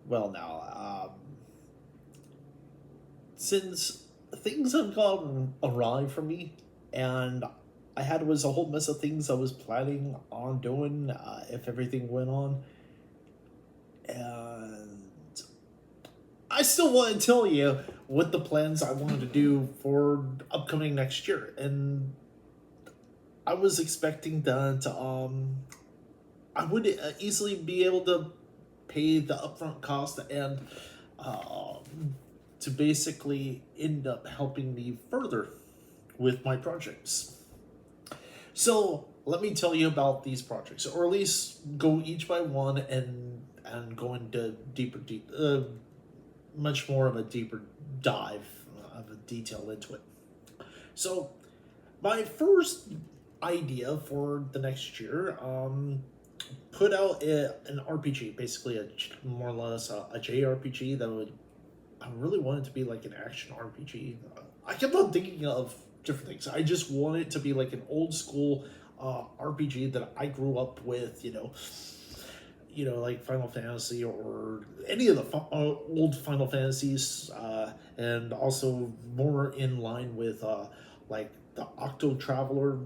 well now. Since things have gone awry for me, and I had was a whole mess of things I was planning on doing if everything went on, and I still want to tell you what the plans I wanted to do for upcoming next year, and I was expecting that I would easily be able to pay the upfront cost and to basically end up helping me further with my projects. So let me tell you about these projects, or at least go each by one and go into much more of a deeper dive of a detail into it. So my first idea for the next year, put out an RPG, basically more or less a JRPG that would I really want it to be like an action RPG. I kept on thinking of different things. I just want it to be like an old school RPG that I grew up with. Like Final Fantasy or any of the old Final Fantasies, and also more in line with like the Octo Traveler,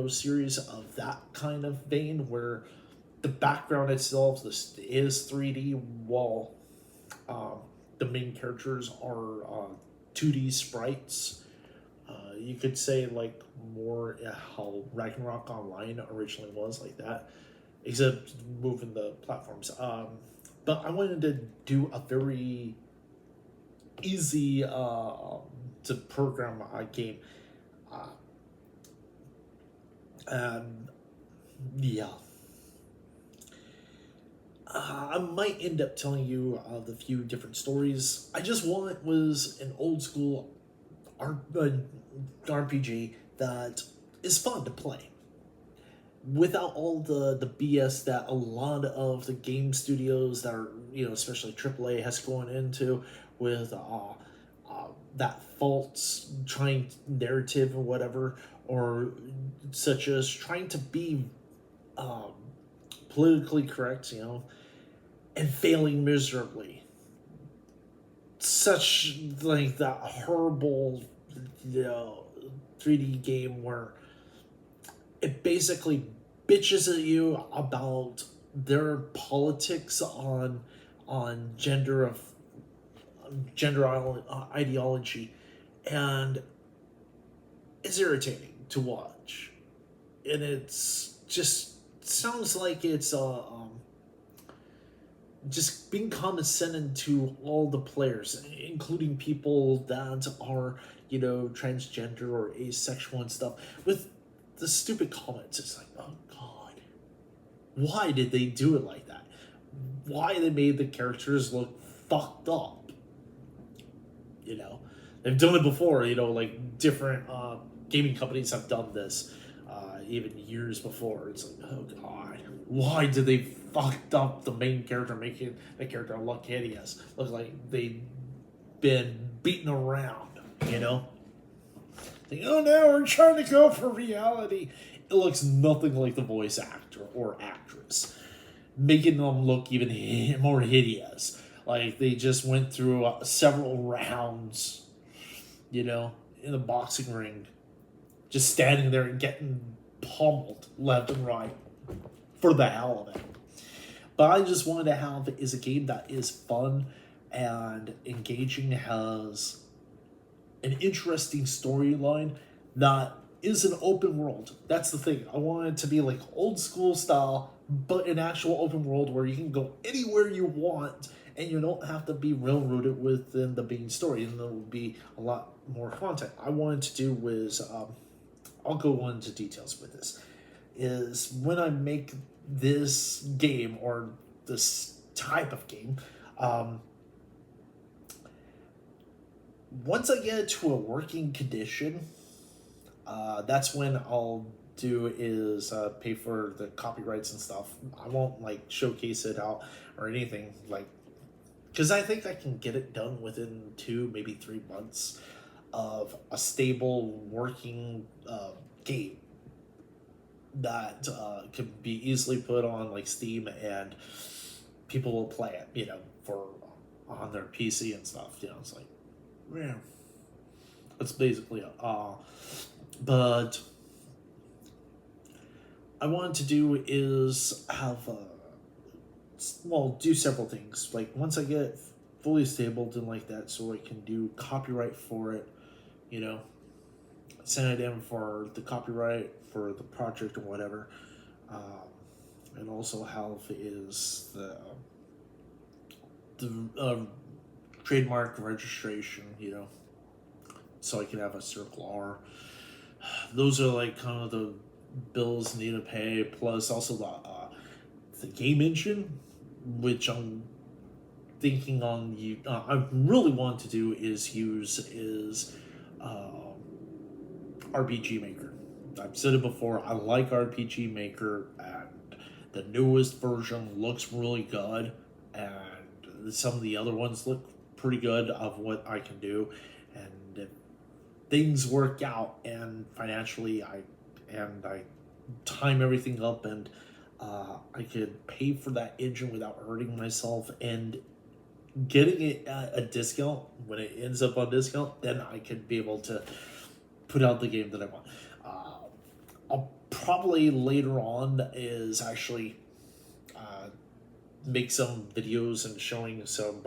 series of that kind of vein where the background itself is 3D while um, the main characters are 2D sprites. You could say like more how Ragnarok Online originally was like that, except moving the platforms. But I wanted to do a very easy to program game. Uh, and yeah, I might end up telling you the few different stories. I just want was an old school RPG that is fun to play without all the BS that a lot of the game studios that are especially AAA has going into with that false trying narrative or whatever, or such as trying to be um, politically correct, and failing miserably. Such like that horrible, you know, 3D game where it basically bitches at you about their politics on gender ideology, and it's irritating to watch, and it's just sounds like it's just being condescending to all the players, including people that are, transgender or asexual and stuff, with the stupid comments. It's like, oh god, why did they do it like that? Why they made the characters look fucked up? You know, they've done it before. Like different gaming companies have done this, even years before. It's like, oh god, why did they fucked up the main character, making the character look hideous, look like they've been beaten around? You know, like, oh no, we're trying to go for reality. It looks nothing like the voice actor or actress, making them look even more hideous. Like they just went through several rounds, in the boxing ring, just standing there and getting pummeled left and right for the hell of it. But I just wanted to have is a game that is fun and engaging, has an interesting storyline that is an open world. That's the thing. I want it to be like old school style, but an actual open world where you can go anywhere you want and you don't have to be railroaded within the main story, and there will be a lot more content. I wanted to do was, I'll go into details with this, is when I make this game or this type of game, um, once I get it to a working condition, that's when I'll do is pay for the copyrights and stuff. I won't like showcase it out or anything, like, because I think I can get it done within 2 maybe 3 months of a stable working game that can be easily put on like Steam and people will play it, for on their PC and stuff. It's like, yeah, that's basically it. But I wanted to do is have do several things. Like once I get fully stable and like that, so I can do copyright for it, you know, send it in for the copyright for the project or whatever, and also have is the trademark registration, so I can have a Circle R. Those are like kind of the bills need to pay, plus also the game engine, which I'm thinking on I really want to do is use RPG Maker. I've said it before, I like RPG Maker, and the newest version looks really good, and some of the other ones look pretty good of what I can do, and if things work out and financially I time everything up, and I could pay for that engine without hurting myself and getting it at a discount when it ends up on discount, then I could be able to put out the game that I want. I'll probably later on is actually make some videos and showing some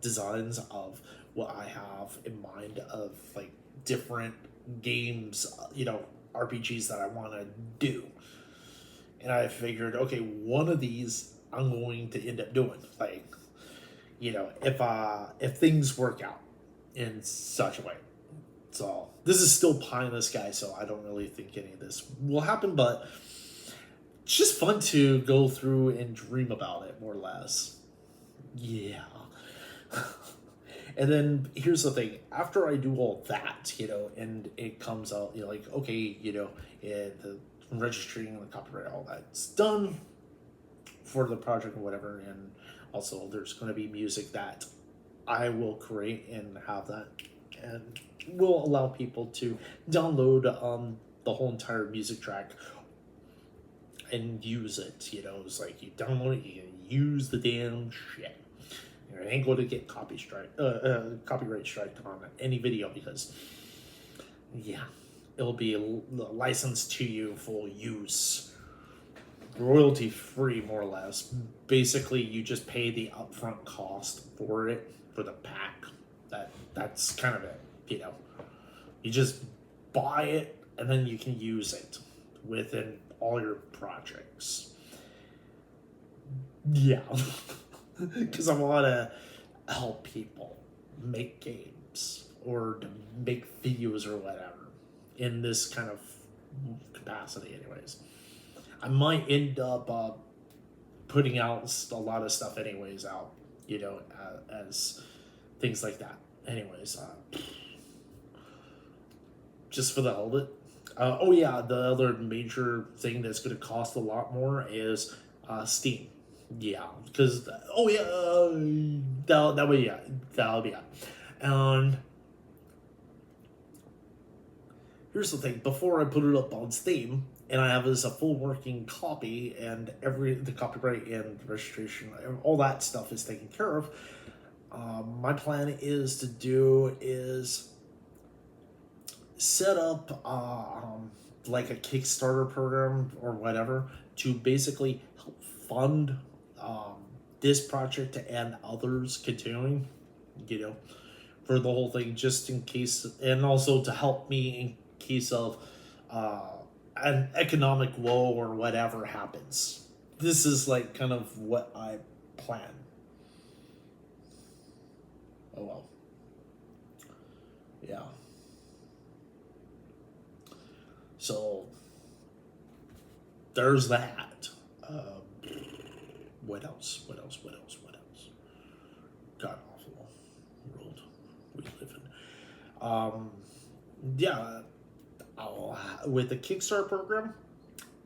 designs of what I have in mind of like different games, RPGs that I want to do. And I figured, okay, one of these I'm going to end up doing. Like, if things work out in such a way. So this is still pie in the sky, so I don't really think any of this will happen, but it's just fun to go through and dream about it, more or less. Yeah. And then here's the thing: after I do all that, and it comes out, like, okay, the registering and the copyright, all that's done for the project or whatever, and also there's going to be music that I will create and have that, and will allow people to download the whole entire music track and use it. It's like you download it, you can use the damn shit. You ain't going to get copyright strike on any video, because it'll be licensed to you for use, royalty free, more or less. Basically, you just pay the upfront cost for it, for the pack. That's kind of it. You just buy it and then you can use it within all your projects. Yeah. Because I want to help people make games or to make videos or whatever in this kind of capacity anyways. I might end up putting out a lot of stuff anyways out, as things like that. Anyways, just for the hell of it. The other major thing that's going to cost a lot more is Steam. Yeah, because that'll be it. And here's the thing: before I put it up on Steam and I have this a full working copy and the copyright and registration, all that stuff is taken care of. My plan is set up like a Kickstarter program or whatever to basically help fund this project and others continuing, for the whole thing, just in case, and also to help me in case of an economic woe or whatever happens. This is like kind of what I plan. Oh well. Yeah. So there's that. What else? God awful world we live in. With the Kickstarter program,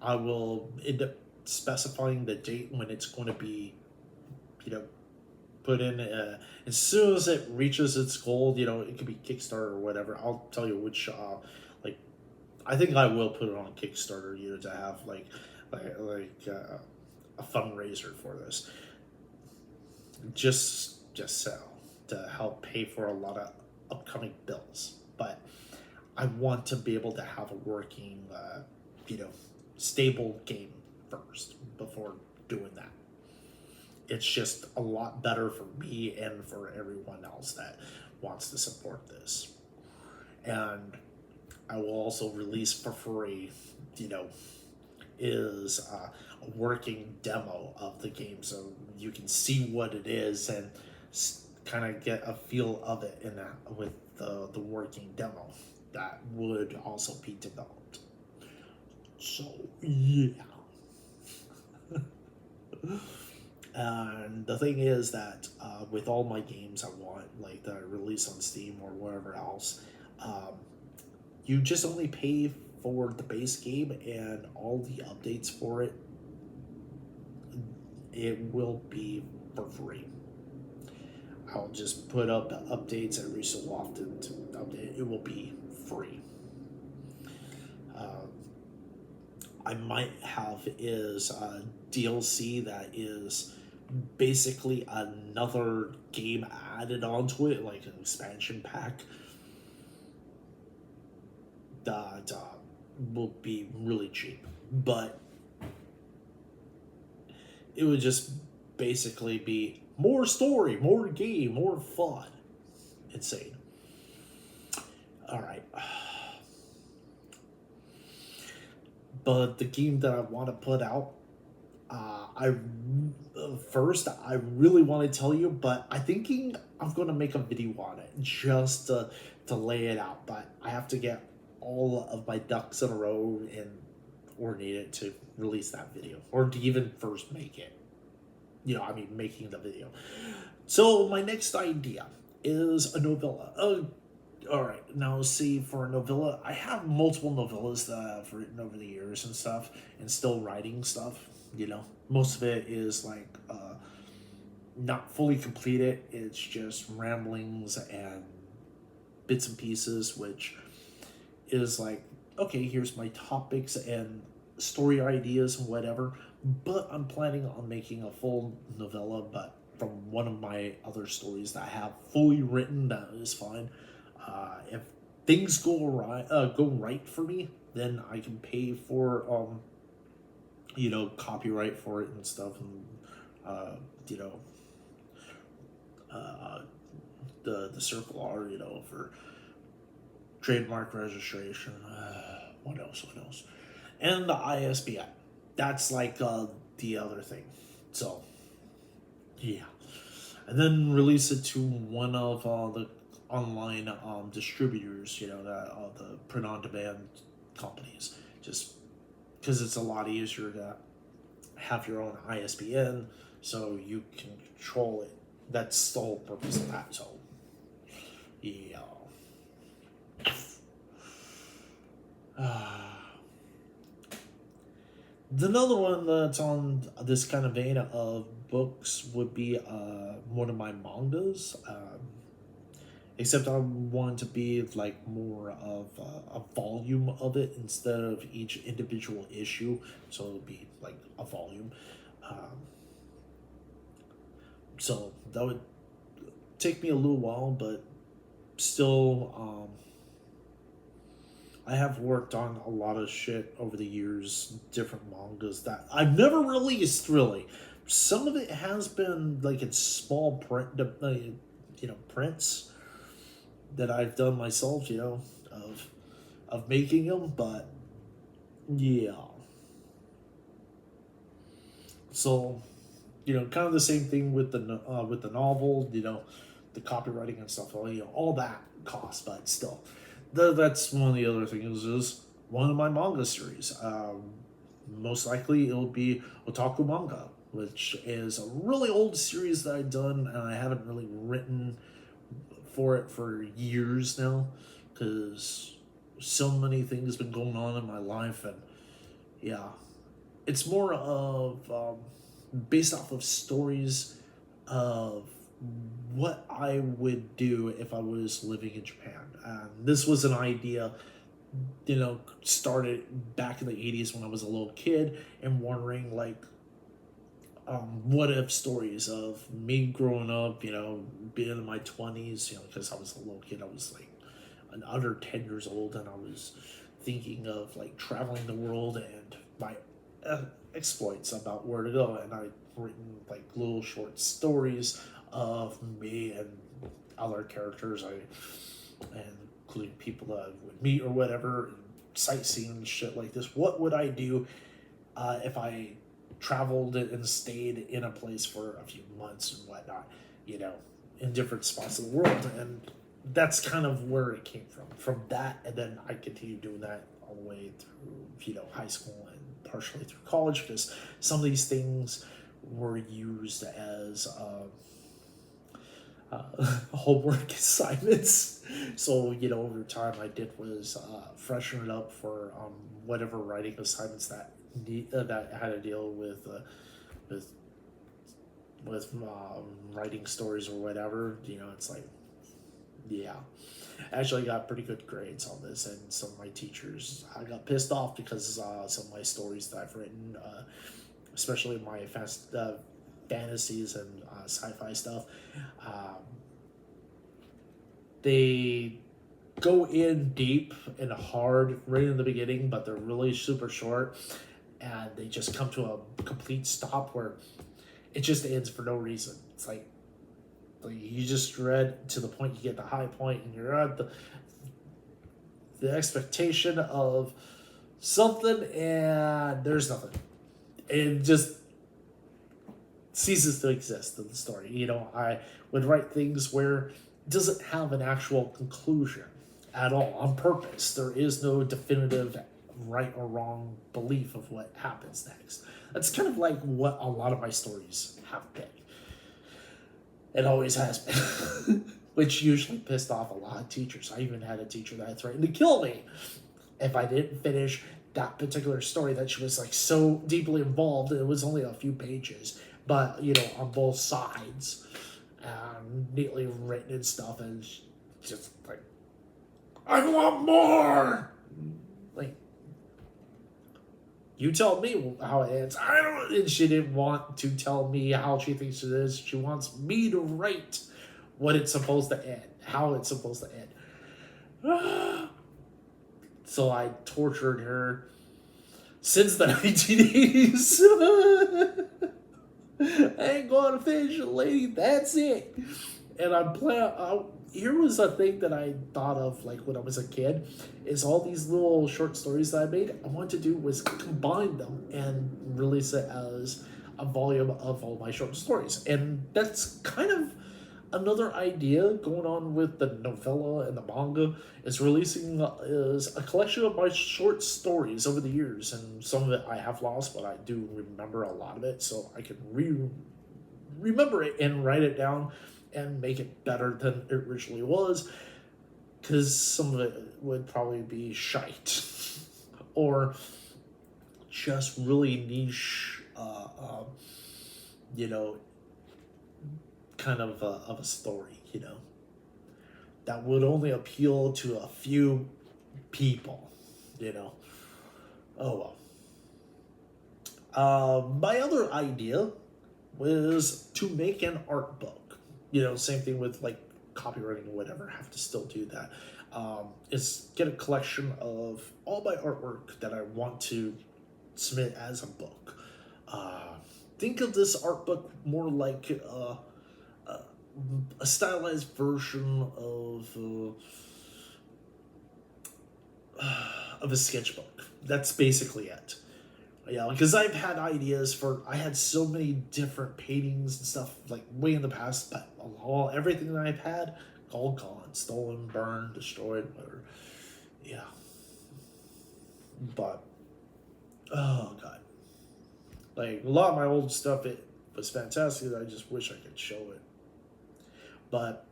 I will end up specifying the date when it's going to be, put in. As soon as it reaches its goal, it could be Kickstarter or whatever. I'll tell you which. I think I will put it on Kickstarter, to have like a fundraiser for this. just so to help pay for a lot of upcoming bills. But I want to be able to have a working, you know, stable game first before doing that. It's just a lot better for me and for everyone else that wants to support this. And I will also release for free, you know, is a working demo of the game so you can see what it is and kind of get a feel of it in that with the working demo that would also be developed. So yeah. And the thing is that with all my games I want, like that I release on Steam or wherever else, um, you just only pay for the base game, and all the updates for it, it will be for free. I'll just put up updates every so often to update. It will be free. Um, I might have is a DLC that is basically another game added onto it, like an expansion pack that will be really cheap. But it would just basically be more story, more game, more fun. Insane. All right. But the game that I want to put out, I first I really want to tell you, but I'm thinking I'm gonna make a video on it just to lay it out. But I have to get all of my ducks in a row and coordinate it to release that video, or to even first make it. You know, I mean, making the video. So my next idea is a novella. All right, now see, for a novella, I have multiple novellas that I've written over the years and stuff, and still writing stuff. You know, most of it is like not fully completed. It's just ramblings and bits and pieces, which is like, okay, here's my topics and story ideas and whatever. But I'm planning on making a full novella, but from one of my other stories that I have fully written. That is fine. If things go right for me, then I can pay for you know, copyright for it and stuff, and you know, uh, the Circle R, you know, for trademark registration. What else? What else? And the ISBN. That's like the other thing. So yeah, and then release it to one of the online distributors. You know, the print on demand companies. Just because it's a lot easier to have your own ISBN, so you can control it. That's the whole purpose of that. So yeah. Another one that's on this kind of vein of books would be one of my mangas. Except I want to be like more of a volume of it instead of each individual issue. So it would be like a volume. So that would take me a little while, but still, I have worked on a lot of shit over the years, different mangas that I've never released, really. Some of it has been like in small print, you know, prints that I've done myself, you know, of making them, but yeah. So, you know, kind of the same thing with the novel, you know, the copywriting and stuff, you know, all that costs, but still. That's one of the other things is one of my manga series. Most likely it'll be Otaku Manga, which is a really old series that I've done, and I haven't really written for it for years now, because so many things been going on in my life, and yeah, it's more of based off of stories of what I would do if I was living in Japan. And this was an idea, you know, started back in the 80s when I was a little kid and wondering, like, what if stories of me growing up, being in my 20s, because I was a little kid. I was like under 10 years old, and I was thinking of like traveling the world and my exploits about where to go. And I've written like little short stories of me and other characters, and including people that I would meet or whatever, sightseeing and shit like this. What would I do if I traveled and stayed in a place for a few months and whatnot, in different spots of the world? And that's kind of where it came from. From that, and then I continued doing that all the way through, high school and partially through college, because some of these things were used as homework assignments. So, over time, I did was freshen it up for whatever writing assignments that had to deal with writing stories or whatever. It's like, yeah. I actually got pretty good grades on this, and some of my teachers, I got pissed off because some of my stories that I've written, especially my fantasies and sci-fi stuff, they go in deep and hard right in the beginning, but they're really super short, and they just come to a complete stop where it just ends for no reason. It's like you just read to the point, you get the high point, and you're at the expectation of something, and there's nothing. It just ceases to exist in the story. I would write things where it doesn't have an actual conclusion at all on purpose. There is no definitive right or wrong belief of what happens next. That's kind of like what a lot of my stories have been. It always has been. Which usually pissed off a lot of teachers. I even had a teacher that threatened to kill me if I didn't finish that particular story, that she was like so deeply involved. It was only a few pages, but on both sides, neatly written and stuff, and just like, I want more. Like, you tell me how it ends. I don't. And she didn't want to tell me how she thinks it is. She wants me to write what it's supposed to end, how it's supposed to end. So I tortured her since the 1980s. I ain't going to finish it, lady. That's it. And I'm planning. Here was a thing that I thought of, like when I was a kid, is all these little short stories that I made. I wanted to do was combine them and release it as a volume of all my short stories. And that's kind of another idea going on with the novella and the manga, is releasing is a collection of my short stories over the years, and some of it I have lost, but I do remember a lot of it, so I can remember it and write it down and make it better than it originally was, because some of it would probably be shite or just really niche, kind of a story, that would only appeal to a few people, Oh well. My other idea was to make an art book. Same thing with like copywriting or whatever. I have to still do that. Is get a collection of all my artwork that I want to submit as a book. Think of this art book more like a stylized version of a sketchbook. That's basically it. Yeah, because I've had ideas I had so many different paintings and stuff like way in the past, but everything that I've had, all gone, stolen, burned, destroyed, whatever. Yeah. But, oh god. Like, a lot of my old stuff, it was fantastic. I just wish I could show it. But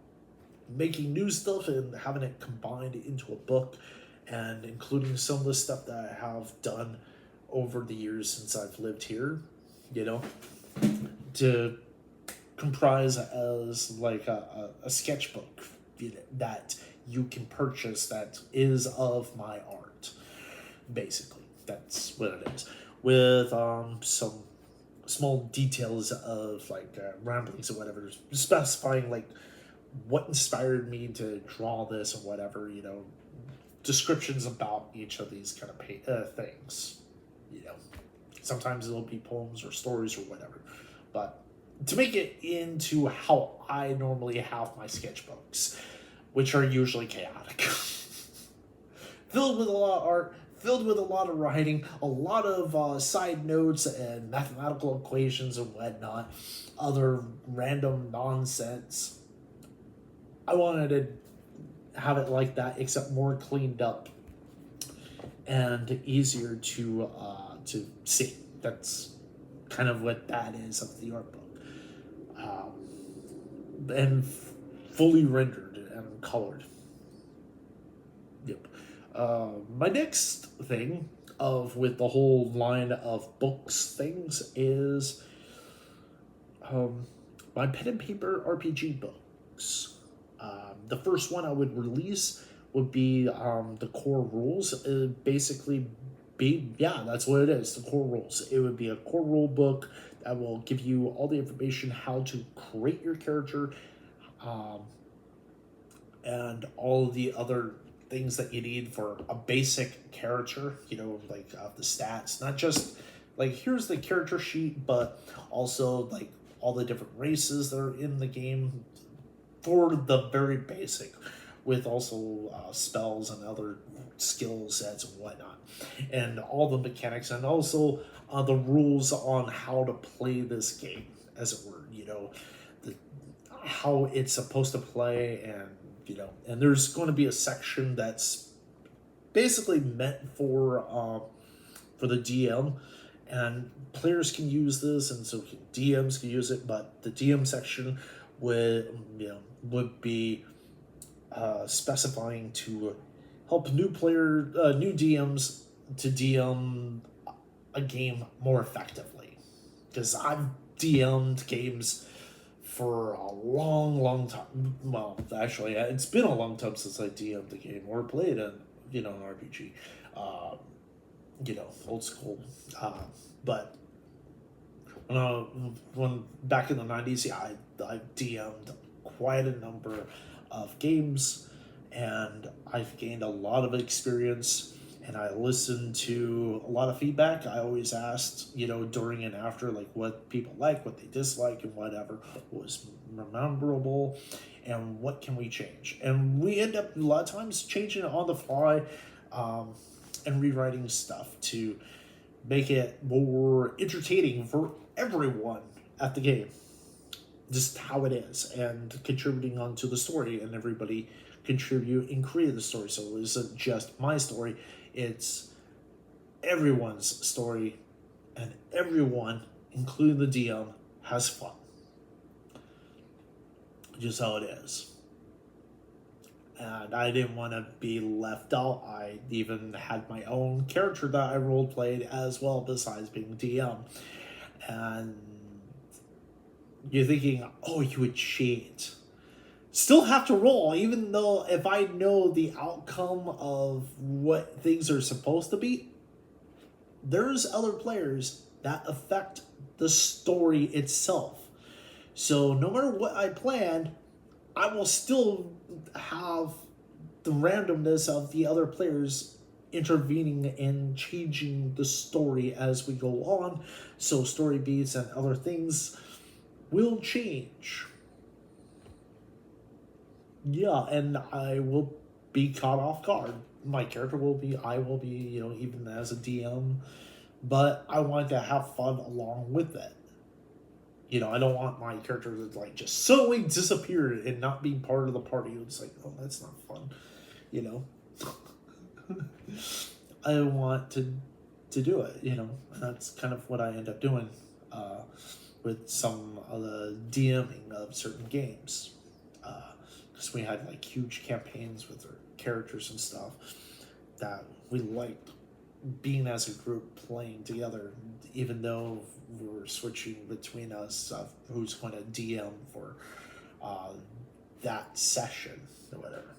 making new stuff and having it combined into a book, and including some of the stuff that I have done over the years since I've lived here, to comprise as like a sketchbook that you can purchase that is of my art. Basically, that's what it is. With some small details of like ramblings or whatever, specifying like what inspired me to draw this or whatever, descriptions about each of these kind of things, sometimes it'll be poems or stories or whatever, but to make it into how I normally have my sketchbooks, which are usually chaotic, filled with a lot of art, filled with a lot of writing, a lot of side notes and mathematical equations and whatnot, other random nonsense. I wanted to have it like that, except more cleaned up and easier to see. That's kind of what that is of the art book, and fully rendered and colored. Yep. My next thing with the whole line of books things is my pen and paper RPG books. The first one I would release would be the core rules. Basically, that's what it is. The core rules. It would be a core rule book that will give you all the information how to create your character, and all the other things that you need for a basic character. Like the stats, not just like here's the character sheet, but also like all the different races that are in the game for the very basic, with also spells and other skill sets and whatnot, and all the mechanics, and also the rules on how to play this game, as it were. How it's supposed to play, and there's going to be a section that's basically meant for the DM, and players can use this, and so DMs can use it. But the DM section would be specifying to help new DMs to DM a game more effectively. Because I've DM'd games for a long time. Well, actually, it's been a long time since I DM'd a game or played an RPG. Old school. But when back in the 90s, I DM'd quite a number of games, and I've gained a lot of experience, and I listened to a lot of feedback. I always asked, during and after, like what people like, what they dislike, and whatever was memorable, and what can we change. And we end up a lot of times changing it on the fly, and rewriting stuff to make it more entertaining for everyone at the game. Just how it is, and contributing onto the story, and everybody contribute and create the story. So it isn't just my story, it's everyone's story, and everyone, including the DM, has fun. Just how it is. And I didn't want to be left out. I even had my own character that I role played as well, besides being DM. And you're thinking, oh, you would cheat. Still have to roll, even though if I know the outcome of what things are supposed to be, there's other players that affect the story itself. So no matter what I planned, I will still have the randomness of the other players intervening and changing the story as we go on. So story beats and other things will change. Yeah, and I will be caught off guard. My character will be, I will be, even as a DM, but I want to have fun along with it. I don't want my character to like just suddenly disappear and not be part of the party. It's like, oh, that's not fun. I want to do it, and that's kind of what I end up doing with some of the DMing of certain games. Because we had like huge campaigns with our characters and stuff that we liked being as a group playing together, even though we were switching between us who's going to DM for that session or whatever.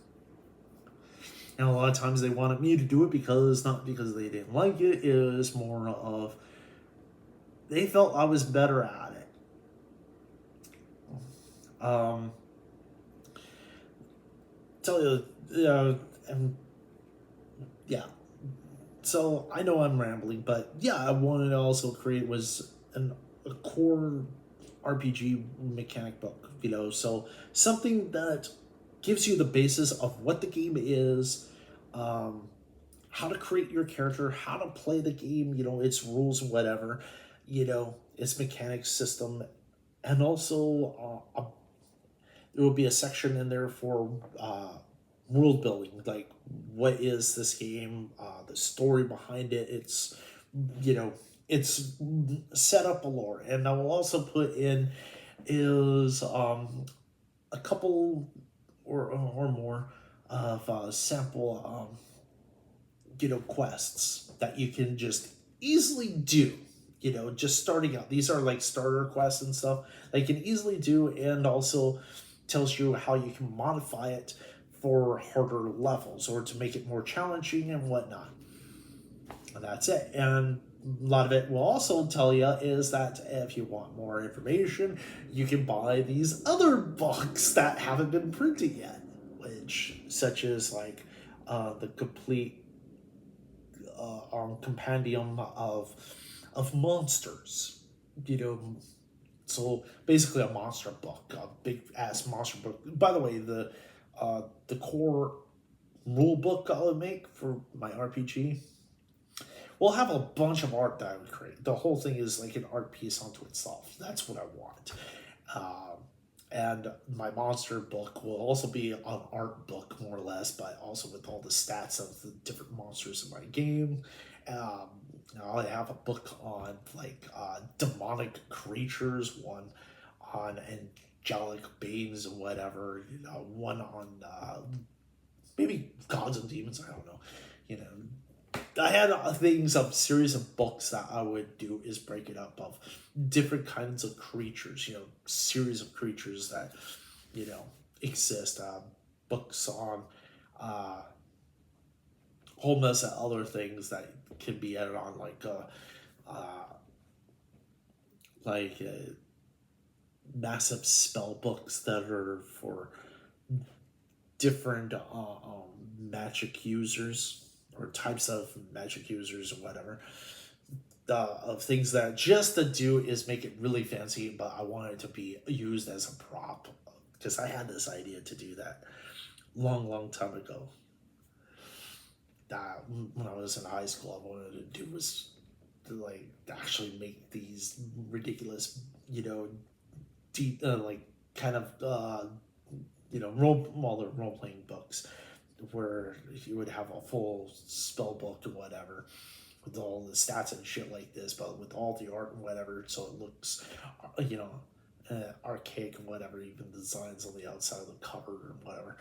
And a lot of times they wanted me to do it not because they didn't like it. It was more of they felt I was better at it. Tell you, and yeah. So I know I'm rambling, but yeah, I wanted to also create was a core RPG mechanic book, so something that gives you the basis of what the game is, um, how to create your character, how to play the game, its rules, whatever, its mechanics system, and also there will be a section in there for world building, like what is this game, the story behind it, you know it's set up a lore, and I will also put in is a couple or more of sample quests that you can just easily do, just starting out. These are like starter quests and stuff that you can easily do, and also tells you how you can modify it for harder levels or to make it more challenging and whatnot. And that's it. And a lot of it will also tell you is that if you want more information, you can buy these other books that haven't been printed yet, which such as like the complete compendium of monsters, so basically a monster book, a big ass monster book. By the way, the core rule book I would make for my RPG will have a bunch of art that I would create. The whole thing is like an art piece unto itself. That's what I want. And my monster book will also be an art book, more or less, but also with all the stats of the different monsters in my game. I have a book on like demonic creatures, one on angelic beings and whatever, one on maybe gods and demons. I don't know, I had things, a series of books that I would do is break it up of different kinds of creatures, series of creatures that, exist. Books on a whole mess of other things that can be added on, like massive spell books that are for different magic users or types of magic users or whatever, of things that just to do is make it really fancy, but I want it to be used as a prop, because I had this idea to do that long time ago. That when I was in high school, I wanted to do was to like actually make these ridiculous, deep, like kind of role playing books where you would have a full spell book or whatever with all the stats and shit like this, but with all the art and whatever, so it looks, archaic and whatever, even designs on the outside of the cover or whatever,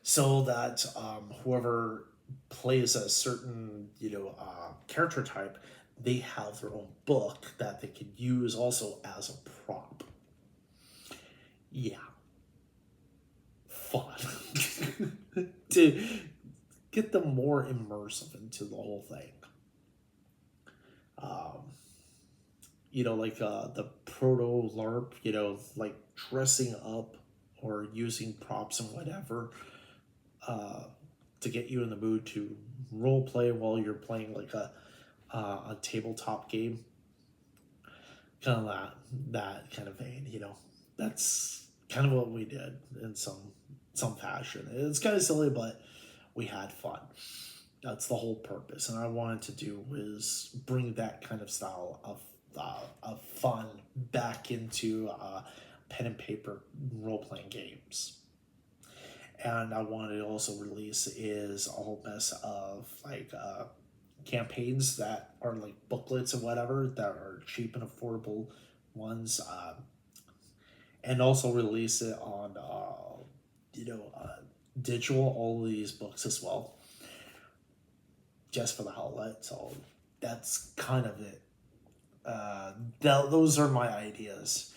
so that whoever plays a certain character type, they have their own book that they can use also as a prop. Yeah, fun. To get them more immersive into the whole thing. Like the proto LARP, like dressing up or using props and whatever to get you in the mood to role play while you're playing like a tabletop game. Kind of that kind of vein, That's kind of what we did in some fashion. It's kind of silly, but we had fun. That's the whole purpose, and I wanted to do was bring that kind of style of fun back into pen and paper role playing games. And I wanted to also release is a whole mess of like campaigns that are like booklets and whatever that are cheap and affordable ones, and also release it on digital, all of these books as well, just for the hell of it. So that's kind of it. Those are my ideas.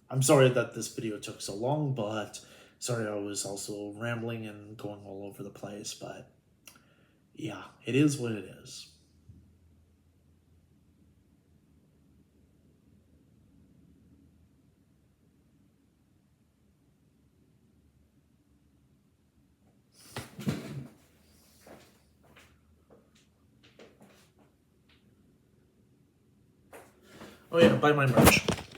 I'm sorry that this video took so long, but sorry I was also rambling and going all over the place, but yeah, it is what it is. Oh yeah, buy my merch.